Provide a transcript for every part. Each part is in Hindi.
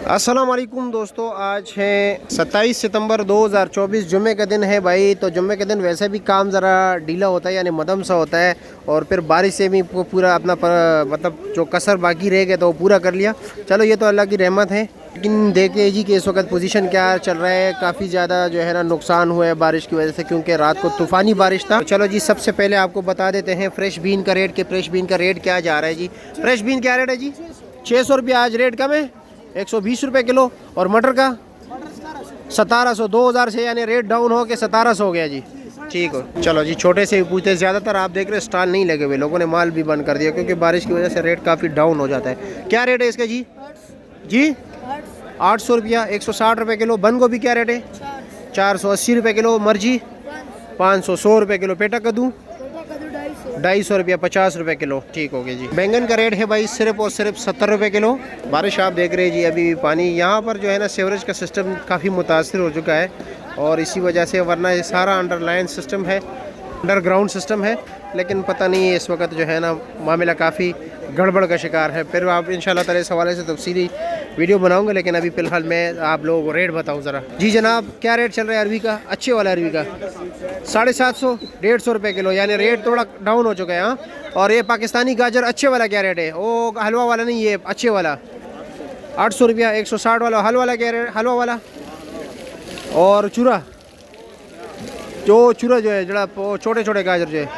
अस्सलाम वालेकुम दोस्तों, आज है 27 सितंबर 2024। जुम्मे का दिन है भाई। तो जुम्मे के दिन वैसे भी काम ज़रा ढीला होता है, यानी मदम सा होता है। और फिर बारिश से भी पूरा अपना मतलब जो कसर बाकी रह गया तो वो पूरा कर लिया। चलो ये तो अल्लाह की रहमत है। लेकिन देखिए जी कि इस वक्त पोजीशन क्या चल रहा है। काफ़ी ज़्यादा जो है ना नुकसान हुआ है बारिश की वजह से, क्योंकि रात को तूफ़ानी बारिश था। तो चलो जी सबसे पहले आपको बता देते हैं फ्रेश बीन का रेट। फ्रेश बीन का रेट क्या जा रहा है जी। फ्रेश बीन क्या रेट है जी? 600 रुपये आज रेट कम है, 120 रुपये किलो। और मटर का 1700, 2000 से यानी रेट डाउन हो के 1700 हो गया जी। ठीक हो, चलो जी छोटे से भी पूछते हैं। ज़्यादातर आप देख रहे हैं स्टॉल नहीं लगे हुए, लोगों ने माल भी बंद कर दिया क्योंकि बारिश की वजह से रेट काफ़ी डाउन हो जाता है। क्या रेट है इसका जी? जी 800 रुपया, 160 रुपये किलो। बंद गोभी क्या रेट है? 480 रुपये किलो। मर्जी 500, 100 रुपये किलो। पेटा कद्दू 250 रुपया, 50 रुपये किलो। ठीक हो गया जी। बैंगन का रेट है भाई सिर्फ और सिर्फ 70 रुपये किलो। बारिश आप देख रहे हैं जी, अभी पानी यहाँ पर जो है ना सीवरेज का सिस्टम काफ़ी मुतासर हो चुका है और इसी वजह से, वरना ये सारा अंडरलाइन सिस्टम है, अंडरग्राउंड सिस्टम है। लेकिन पता नहीं इस वक्त जो है ना मामला काफ़ी गड़बड़ का शिकार है। फिर आप इंशाल्लाह ताला इस हवाले से तफसीली वीडियो बनाऊंगा, लेकिन अभी फ़िलहाल मैं आप लोगों को रेट बताऊं ज़रा। जी जनाब, क्या रेट चल रहा है अरवी का? अच्छे वाला अरवी का 750, 150 रुपये किलो, यानी रेट थोड़ा डाउन हो चुका है। हाँ, और ये पाकिस्तानी गाजर अच्छे वाला क्या रेट है? वो हलवा वाला नहीं, ये अच्छे वाला 800 रुपया। 160 वाला हलवा वाला क्या रेट? हलवा वाला। और चूरा जो है जरा छोटे छोटे गाजर जो है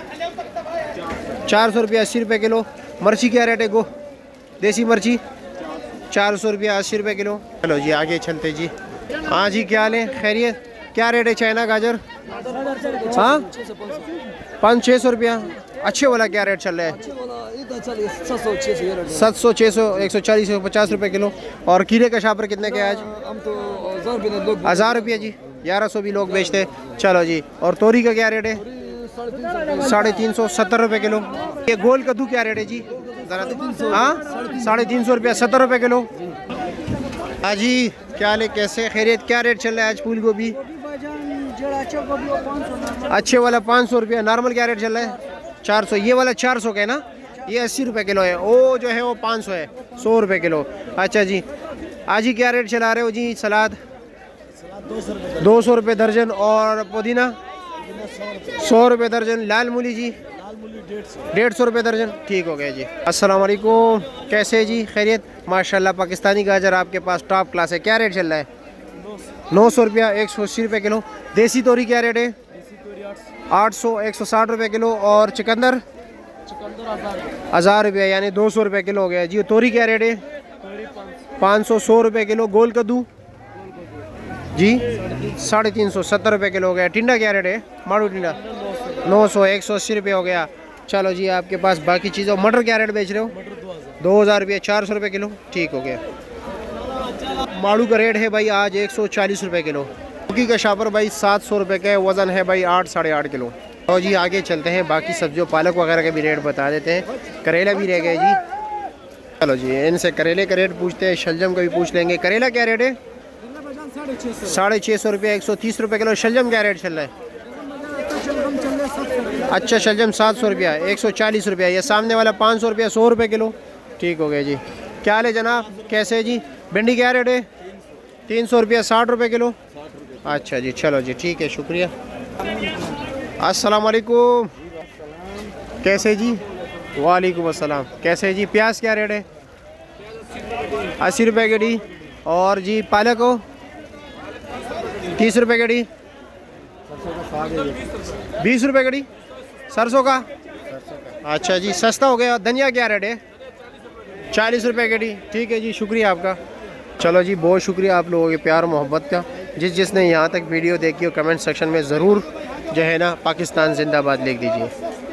400 रुपया, 80 रुपये किलो। मिर्ची क्या रेट है? गो देसी मिर्ची 400 रुपया, 80 रुपये किलो। चलो जी आगे चलते जी। हाँ जी, क्या हाल है? खैरियत? क्या रेट है चाइना गाजर? हाँ 500-600 रुपया। अच्छे वाला क्या रेट चल रहा है? 700, 600, 140, 150 रुपये किलो। और खीरे का शापर कितने के आज? 1000 रुपया जी, 1100 भी लोग बेचते हैं। चलो जी। और तोरी का क्या रेट है? 350, 70 रुपये किलो। ये गोल कद्दू क्या रेट है जी? हाँ 350 रुपया, 70 रुपये किलो। हाँ जी, क्या हाल है? कैसे खैरियत? क्या रेट चल रहा है आज फूल गोभी? अच्छे वाला 500 रुपया। नॉर्मल क्या रेट चल रहा है? 400। ये वाला 400 का है ना, ये 80 रुपये किलो है। वो जो है वो 500 है, 100 रुपये किलो। अच्छा जी, आज ही क्या रेट चला रहे हो जी? सलाद 200 रुपये दर्जन। और पुदीना 100 रुपये दर्जन। लाल मूली जी 150 रुपये दर्जन। ठीक हो गया जी। अस्सलाम वालेकुम, कैसे जी? खैरियत? माशाल्लाह पाकिस्तानी गाजर आपके पास टॉप क्लास है। क्या रेट चल रहा है? 900 रुपया, 180 रुपये किलो। देसी तोरी क्या रेट है? 800, 160 रुपये किलो। और चुकंदर 1000 रुपया, यानी 200 रुपये किलो हो गया जी। तोरी क्या रेट है? 500, 100 रुपये किलो। गोल कद्दू जी 350, 70 रुपये किलो हो गया। टिंडा क्या रेट है? माड़ू टिंडा 900, 180 रुपये हो गया। चलो जी, आपके पास बाकी चीज़ों। मटर क्या रेट बेच रहे हो? 2000 रुपये, 400 रुपये किलो। ठीक हो गया। माड़ू का रेट है भाई आज 140 रुपये किलो। लौकी का शापर भाई 700 रुपये का, वज़न है भाई 8, 8.5 किलो। तो जी आगे चलते हैं, बाकी सब्जियों पालक वगैरह के भी रेट बता देते हैं। करेला भी रह गए जी। चलो जी इनसे करेले का रेट पूछते हैं, शलजम का भी पूछ लेंगे। करेला क्या रेट है? 650 रुपये, 130 रुपये किलो। शलजम क्या रेट चल रहा है? अच्छा शलजम 700 रुपया, 140 रुपया। ये सामने वाला 500 रुपया, 100 रुपये किलो। ठीक हो गया जी। क्या हाल है जनाब, कैसे जी? भिंडी क्या रेट है? 300 रुपया, 60 रुपये किलो। अच्छा जी, चलो जी ठीक है, शुक्रिया। अस्सलाम वालेकुम, कैसे जी? वालेकुम अस्सलाम, कैसे जी? प्याज क्या रेट है? 80 रुपये गड्डी। और जी पालक हो 30 रुपये गड्डी। 20 रुपये गड्डी। सरसों का? अच्छा जी, सस्ता हो गया। धनिया क्या रेट है? 40 रुपये गड्डी। ठीक है जी, शुक्रिया आपका। चलो जी, बहुत शुक्रिया आप लोगों के प्यार मोहब्बत का। जिसने यहाँ तक वीडियो देखी हो, कमेंट सेक्शन में ज़रूर जो है ना पाकिस्तान जिंदाबाद लिख दीजिए।